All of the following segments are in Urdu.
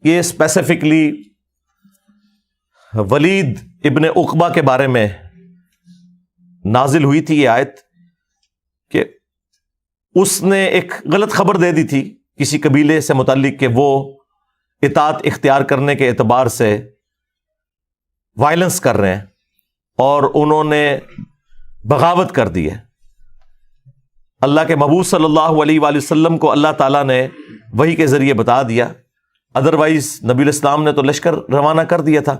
یہ اسپیسیفکلی ولید ابن عقبہ کے بارے میں نازل ہوئی تھی یہ آیت کہ اس نے ایک غلط خبر دے دی تھی کسی قبیلے سے متعلق کہ وہ اطاعت اختیار کرنے کے اعتبار سے وائلنس کر رہے ہیں اور انہوں نے بغاوت کر دی ہے. اللہ کے محبوب صلی اللہ علیہ وآلہ وسلم کو اللہ تعالیٰ نے وحی کے ذریعے بتا دیا، ادروائز نبی الاسلام نے تو لشکر روانہ کر دیا تھا.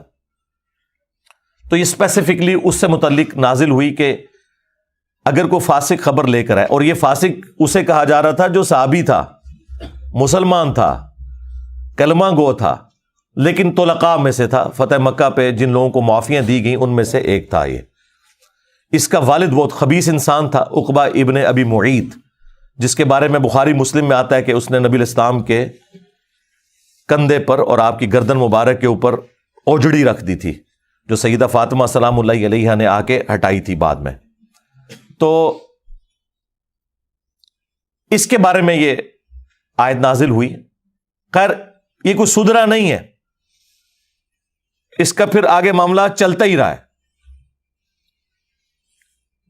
تو یہ اسپیسیفکلی اس سے متعلق نازل ہوئی کہ اگر کوئی فاسق خبر لے کر آئے، اور یہ فاسق اسے کہا جا رہا تھا جو صحابی تھا، مسلمان تھا، کلمہ گو تھا، لیکن طلقاء میں سے تھا. فتح مکہ پہ جن لوگوں کو معافیاں دی گئیں ان میں سے ایک تھا یہ. اس کا والد بہت خبیث انسان تھا، عقبہ ابن ابی معیط، جس کے بارے میں بخاری مسلم میں آتا ہے کہ اس نے نبی الاسلام کے کندھے پر اور آپ کی گردن مبارک کے اوپر اوجڑی رکھ دی تھی، جو سیدہ فاطمہ سلام اللہ علیہا نے آ کے ہٹائی تھی بعد میں. تو اس کے بارے میں یہ آیت نازل ہوئی. خیر یہ کوئی سدھرا نہیں ہے، اس کا پھر آگے معاملہ چلتا ہی رہا ہے.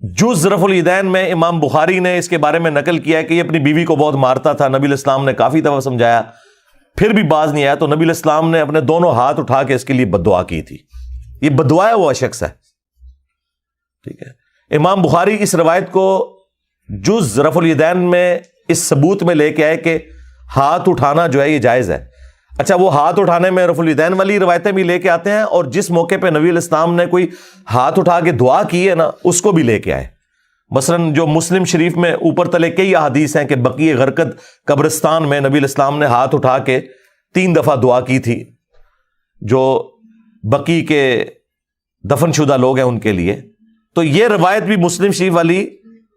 جز رفع الیدین میں امام بخاری نے اس کے بارے میں نقل کیا ہے کہ یہ اپنی بیوی کو بہت مارتا تھا. نبی الاسلام نے کافی دفعہ سمجھایا، پھر بھی باز نہیں آیا، تو نبی الاسلام نے اپنے دونوں ہاتھ اٹھا کے اس کے لیے بد دعا کی تھی. یہ بد دعا ہوا شخص ہے. ٹھیک ہے، امام بخاری اس روایت کو جز رفع الیدین میں اس ثبوت میں لے کے آئے کہ ہاتھ اٹھانا جو ہے یہ جائز ہے. اچھا، وہ ہاتھ اٹھانے میں رفع الیدین والی روایتیں بھی لے کے آتے ہیں، اور جس موقع پہ نبی علیہ السلام نے کوئی ہاتھ اٹھا کے دعا کی ہے نا، اس کو بھی لے کے آئے. مثلاً جو مسلم شریف میں اوپر تلے کئی احادیث ہیں کہ بقیع غرقد قبرستان میں نبی علیہ السلام نے ہاتھ اٹھا کے 3 دفعہ دعا کی تھی جو بقیع کے دفن شدہ لوگ ہیں ان کے لیے. تو یہ روایت بھی مسلم شریف والی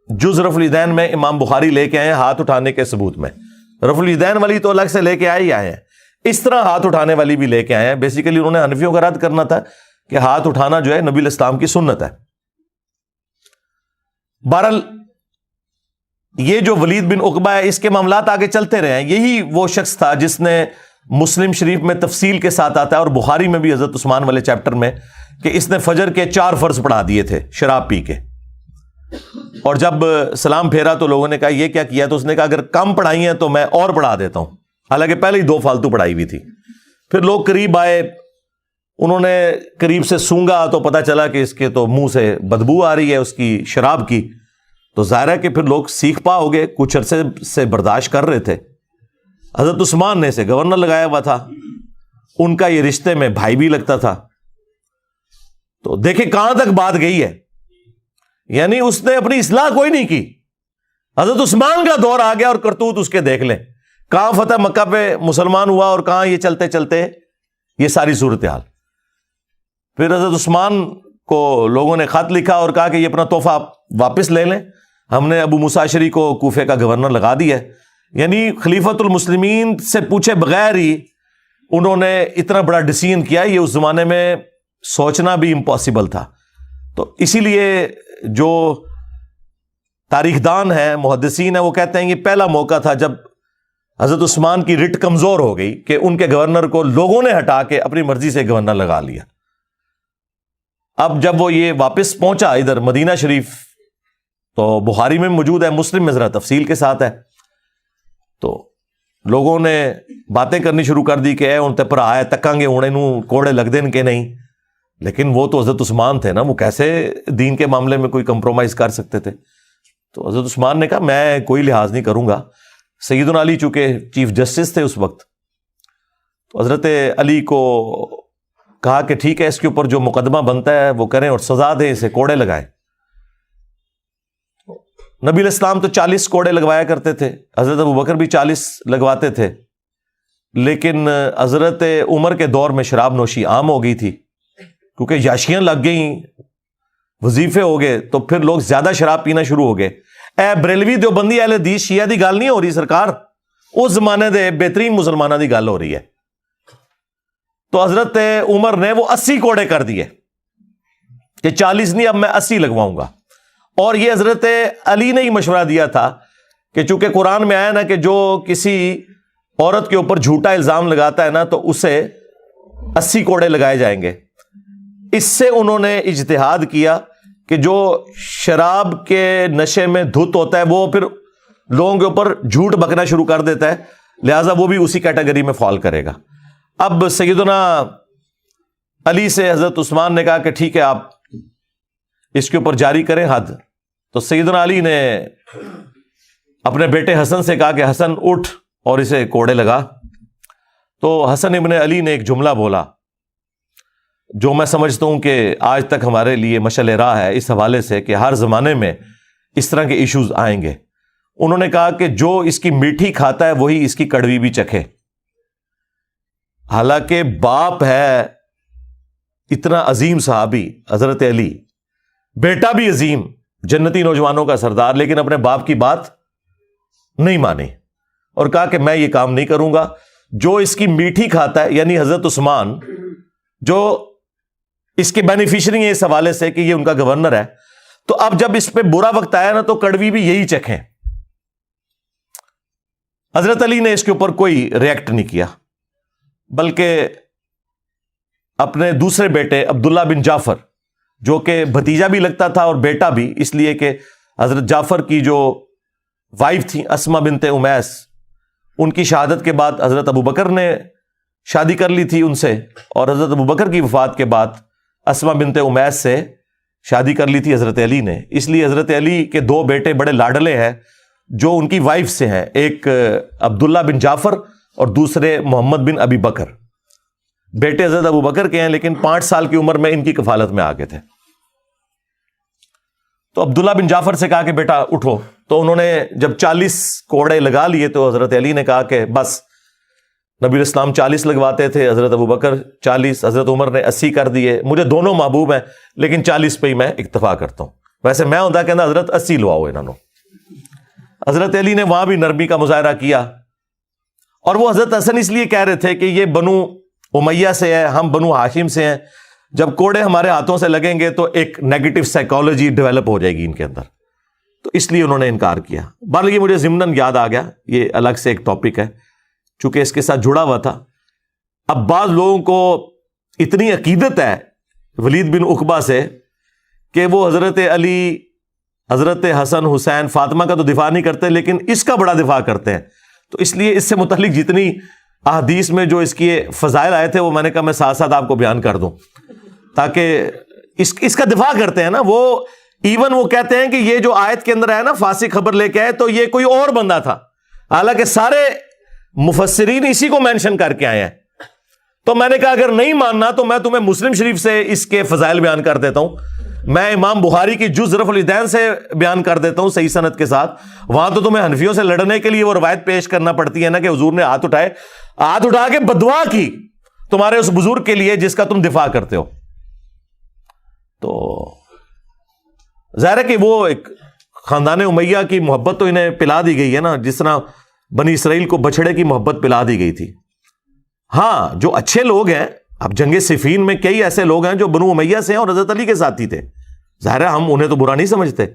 جز رفع الیدین میں امام بخاری لے کے آئے ہیں ہاتھ اٹھانے کے ثبوت میں. رفع الیدین والی تو الگ سے لے کے آئے ہیں، اس طرح ہاتھ اٹھانے والی بھی لے کے آئے ہیں. بیسیکلی انہوں نے حنفیوں کا رد کرنا تھا کہ ہاتھ اٹھانا جو ہے نبی علیہ السلام کی سنت ہے. بہرحال یہ جو ولید بن عقبہ ہے، اس کے معاملات آگے چلتے رہے ہیں. یہی وہ شخص تھا جس نے مسلم شریف میں تفصیل کے ساتھ آتا ہے، اور بخاری میں بھی حضرت عثمان والے چیپٹر میں، کہ اس نے فجر کے 4 فرض پڑھا دیے تھے شراب پی کے. اور جب سلام پھیرا تو لوگوں نے کہا یہ کیا کیا؟ تو اس نے کہا اگر کم پڑھائی ہیں تو میں اور پڑھا دیتا ہوں، حالانکہ پہلے ہی 2 فالتو پڑھائی ہوئی تھی. پھر لوگ قریب آئے، انہوں نے قریب سے سونگا تو پتا چلا کہ اس کے تو منہ سے بدبو آ رہی ہے اس کی شراب کی. تو ظاہر ہے کہ پھر لوگ سیکھ پا ہو گئے، کچھ عرصے سے برداشت کر رہے تھے. حضرت عثمان نے اسے گورنر لگایا ہوا تھا، ان کا یہ رشتے میں بھائی بھی لگتا تھا. تو دیکھیں کہاں تک بات گئی ہے، یعنی اس نے اپنی اصلاح کوئی نہیں کی. حضرت عثمان کا دور آ گیا اور کرتوت اس کے دیکھ لیں، کہاں فتح مکہ پہ مسلمان ہوا اور کہاں یہ چلتے چلتے یہ ساری صورتحال. پھر حضرت عثمان کو لوگوں نے خط لکھا اور کہا کہ یہ اپنا تحفہ واپس لے لیں، ہم نے ابو موسیٰ اشعری کو کوفے کا گورنر لگا دیا ہے. یعنی خلیفۃ المسلمین سے پوچھے بغیر ہی انہوں نے اتنا بڑا ڈیسیژن کیا. یہ اس زمانے میں سوچنا بھی امپاسبل تھا. تو اسی لیے جو تاریخ دان ہیں، محدثین ہیں، وہ کہتے ہیں یہ پہلا موقع تھا جب حضرت عثمان کی رٹ کمزور ہو گئی کہ ان کے گورنر کو لوگوں نے ہٹا کے اپنی مرضی سے گورنر لگا لیا. اب جب وہ یہ واپس پہنچا ادھر مدینہ شریف، تو بخاری میں موجود ہے، مسلم میں ذرا تفصیل کے ساتھ ہے. تو لوگوں نے باتیں کرنی شروع کر دی کہ اے ان تے پر آئے تکاں گے ہونے نو کوڑے لگ دین کے نہیں. لیکن وہ تو حضرت عثمان تھے نا، وہ کیسے دین کے معاملے میں کوئی کمپرومائز کر سکتے تھے. تو حضرت عثمان نے کہا میں کوئی لحاظ نہیں کروں گا. سیدنا علی چونکہ چیف جسٹس تھے اس وقت، تو حضرت علی کو کہا کہ ٹھیک ہے، اس کے اوپر جو مقدمہ بنتا ہے وہ کریں اور سزا دیں، اسے کوڑے لگائیں. نبی علیہ السلام تو 40 کوڑے لگوایا کرتے تھے، حضرت ابوبکر بھی 40 لگواتے تھے. لیکن حضرت عمر کے دور میں شراب نوشی عام ہو گئی تھی، کیونکہ یاشیاں لگ گئیں، وظیفے ہو گئے، تو پھر لوگ زیادہ شراب پینا شروع ہو گئے. اے بریلوی دیوبندی اہل حدیث شیعہ دی گل نہیں ہو رہی سرکار، اس زمانے دے بہترین مسلمانوں دی گل ہو رہی ہے. تو حضرت عمر نے وہ 80 کوڑے کر دیے کہ 40 نہیں، اب میں 80 لگواؤں گا. اور یہ حضرت علی نے ہی مشورہ دیا تھا کہ چونکہ قرآن میں آیا نا کہ جو کسی عورت کے اوپر جھوٹا الزام لگاتا ہے نا تو اسے 80 کوڑے لگائے جائیں گے. اس سے انہوں نے اجتہاد کیا کہ جو شراب کے نشے میں دھت ہوتا ہے وہ پھر لوگوں کے اوپر جھوٹ بکنا شروع کر دیتا ہے, لہذا وہ بھی اسی کیٹیگری میں فال کرے گا. اب سیدنا علی سے حضرت عثمان نے کہا کہ ٹھیک ہے آپ اس کے اوپر جاری کریں حد. تو سیدنا علی نے اپنے بیٹے حسن سے کہا کہ حسن اٹھ اور اسے کوڑے لگا. تو حسن ابن علی نے ایک جملہ بولا جو میں سمجھتا ہوں کہ آج تک ہمارے لیے مشعل راہ ہے اس حوالے سے کہ ہر زمانے میں اس طرح کے ایشوز آئیں گے. انہوں نے کہا کہ جو اس کی میٹھی کھاتا ہے وہی اس کی کڑوی بھی چکھے. حالانکہ باپ ہے اتنا عظیم صحابی حضرت علی, بیٹا بھی عظیم جنتی نوجوانوں کا سردار, لیکن اپنے باپ کی بات نہیں مانی اور کہا کہ میں یہ کام نہیں کروں گا. جو اس کی میٹھی کھاتا ہے یعنی حضرت عثمان جو اس کے بینیفیشری ہیں اس حوالے سے کہ یہ ان کا گورنر ہے, تو اب جب اس پہ برا وقت آیا نا تو کڑوی بھی یہی چکھیں. حضرت علی نے اس کے اوپر کوئی ریئیکٹ نہیں کیا, بلکہ اپنے دوسرے بیٹے عبداللہ بن جعفر جو کہ بھتیجا بھی لگتا تھا اور بیٹا بھی, اس لیے کہ حضرت جعفر کی جو وائف تھی اسما بنت امیس, ان کی شہادت کے بعد حضرت ابو بکر نے شادی کر لی تھی ان سے, اور حضرت ابو بکر کی وفات کے بعد اسما بنت امیس سے شادی کر لی تھی حضرت علی نے. اس لیے حضرت علی کے دو بیٹے بڑے لاڈلے ہیں جو ان کی وائف سے ہیں, ایک عبداللہ بن جعفر اور دوسرے محمد بن ابی بکر. بیٹے حضرت ابو بکر کے ہیں لیکن 5 سال کی عمر میں ان کی کفالت میں آ گئے تھے. تو عبداللہ بن جعفر سے کہا کہ بیٹا اٹھو. تو انہوں نے جب 40 کوڑے لگا لیے تو حضرت علی نے کہا کہ بس. نبی الاسلام 40 لگواتے تھے, حضرت ابو بکر 40, حضرت عمر نے 80 کر دیے. مجھے دونوں محبوب ہیں لیکن 40 پہ ہی میں اکتفا کرتا ہوں. ویسے میں ہوتا کہنا حضرت 80 لواؤ انہوں نے. حضرت علی نے وہاں بھی نرمی کا مظاہرہ کیا, اور وہ حضرت حسن اس لیے کہہ رہے تھے کہ یہ بنو امیہ سے ہے, ہم بنو ہاشم سے ہیں, جب کوڑے ہمارے ہاتھوں سے لگیں گے تو ایک نیگیٹو سائیکالوجی ڈیولپ ہو جائے گی ان کے اندر, تو اس لیے انہوں نے انکار کیا. بہرحال یہ مجھے ضمناً یاد آ گیا, یہ الگ سے ایک ٹاپک ہے چونکہ اس کے ساتھ جڑا ہوا تھا. اب بعض لوگوں کو اتنی عقیدت ہے ولید بن عقبہ سے کہ وہ حضرت علی, حضرت حسن, حسین, فاطمہ کا تو دفاع نہیں کرتے لیکن اس کا بڑا دفاع کرتے ہیں. تو اس لیے اس سے متعلق جتنی احادیث میں جو اس کی فضائل آئے تھے وہ میں نے کہا میں ساتھ ساتھ آپ کو بیان کر دوں تاکہ اس کا دفاع کرتے ہیں نا. وہ ایون وہ کہتے ہیں کہ یہ جو آیت کے اندر ہے نا فاسق خبر لے کے آئے تو یہ کوئی اور بندہ تھا, حالانکہ سارے مفسرین اسی کو مینشن کر کے آئے ہیں. تو میں نے کہا اگر نہیں ماننا تو میں تمہیں مسلم شریف سے اس کے فضائل بیان کر دیتا ہوں, میں امام بخاری کی جز رفع الیدین سے بیان کر دیتا ہوں صحیح سند کے ساتھ. وہاں تو تمہیں حنفیوں سے لڑنے کے لیے وہ روایت پیش کرنا پڑتی ہے نا کہ حضور نے ہاتھ اٹھا کے بدعا کی تمہارے اس بزرگ کے لیے جس کا تم دفاع کرتے ہو. تو ظاہر ہے کہ وہ ایک خاندان امیہ کی محبت تو انہیں پلا دی گئی ہے نا, جس طرح بنی اسرائیل کو بچڑے کی محبت پلا دی گئی تھی. ہاں جو اچھے لوگ ہیں, اب جنگ صفین میں کئی ایسے لوگ ہیں جو بنو امیہ سے ہیں اور حضرت علی کے ساتھی تھے, ظاہر ہے ہم انہیں تو برا نہیں سمجھتے.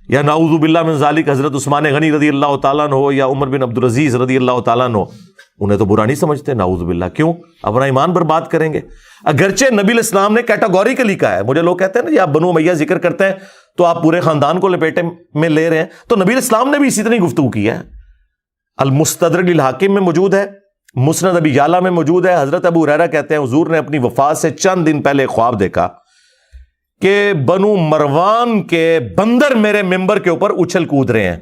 یا نعوذ باللہ من ذالک حضرت عثمان غنی رضی اللہ تعالیٰ عنہ یا عمر بن عبدالعزیز رضی اللہ تعالیٰ عنہ, انہیں تو برا نہیں سمجھتے, نعوذ باللہ. کیوں اپنا ایمان برباد کریں گے؟ اگرچہ نبی الاسلام نے کیٹاگوریکلی کہا ہے. مجھے لوگ کہتے ہیں نا یہ آپ بنو امیہ ذکر کرتے ہیں تو آپ پورے خاندان کو لپیٹے میں لے رہے ہیں, تو نبی الاسلام نے بھی اسی طرح گفتگو کی ہے. المستدرک للحاکم میں موجود ہے, مسند ابی یعلا میں موجود ہے. حضرت ابو ہریرہ کہتے ہیں حضور نے اپنی وفات سے چند دن پہلے خواب دیکھا کہ بنو مروان کے بندر میرے ممبر کے اوپر اچھل کود رہے ہیں.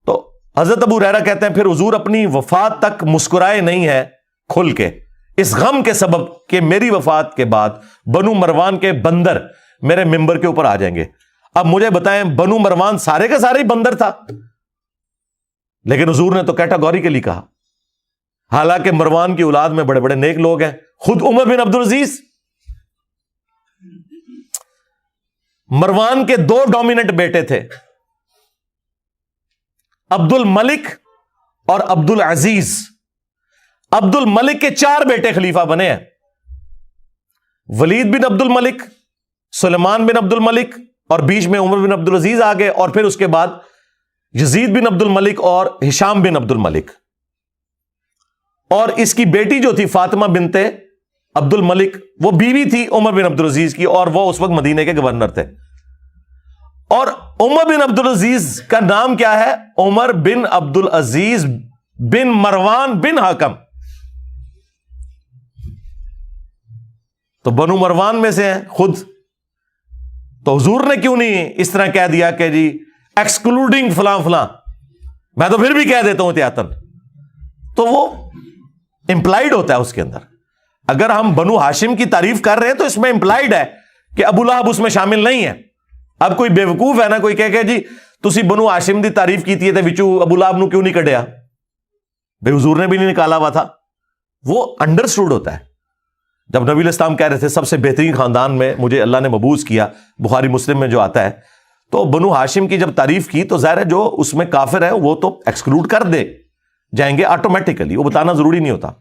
تو حضرت ابو ہریرہ کہتے ہیں پھر حضور اپنی وفات تک مسکرائے نہیں ہے کھل کے, اس غم کے سبب کہ میری وفات کے بعد بنو مروان کے بندر میرے ممبر کے اوپر آ جائیں گے. اب مجھے بتائیں بنو مروان سارے کا سارے ہی بندر تھا, لیکن حضور نے تو کیٹاگوریکلی کہا. حالانکہ مروان کی اولاد میں بڑے بڑے نیک لوگ ہیں. خود عمر بن عبدالعزیز, مروان کے 2 ڈومیننٹ بیٹے تھے, عبد الملک اور عبد العزیز. عبد الملک کے 4 بیٹے خلیفہ بنے ہیں, ولید بن عبد الملک, سلیمان بن عبد الملک, اور بیچ میں عمر بن عبدالعزیز آ گئے, اور پھر اس کے بعد یزید بن عبد الملک اور ہشام بن عبد الملک، اور اس کی بیٹی جو تھی فاطمہ بنت عبد الملک، وہ بیوی تھی عمر بن عبد العزیز کی، اور وہ اس وقت مدینے کے گورنر تھے۔ اور عمر بن عبد العزیز کا نام کیا ہے؟ عمر بن عبد العزیز بن مروان بن حکم، تو بنو مروان میں سے ہیں خود۔ تو حضور نے کیوں نہیں اس طرح کہہ دیا کہ جی ایکسکلوڈنگ فلاں فلاں، میں تو پھر بھی کہہ دیتا ہوں احتیاطاً، تو وہ امپلائڈ ہوتا ہے اس کے اندر۔ اگر ہم بنو ہاشم کی تعریف کر رہے ہیں تو اس میں امپلائڈ ہے کہ ابو لہب اس میں شامل نہیں ہے۔ اب کوئی بیوقوف ہے نا کوئی کہ جی تسی بنو ہاشم دی تعریف کیتی ہے تے وچوں ابو لہب نو کیوں نہیں کڈیا؟ بھئی حضور نے بھی نہیں نکالا ہوا تھا۔ وہ انڈرسٹوڈ ہوتا ہے۔ جب نبی علیہ السلام کہہ رہے تھے سب سے بہترین خاندان میں مجھے اللہ نے مبعوث کیا، بخاری مسلم میں جو آتا ہے، تو بنو ہاشم کی جب تعریف کی تو ظاہر ہے جو اس میں کافر ہے وہ تو ایکسکلوڈ کر دے جائیں گے آٹومیٹیکلی، وہ بتانا ضروری نہیں ہوتا۔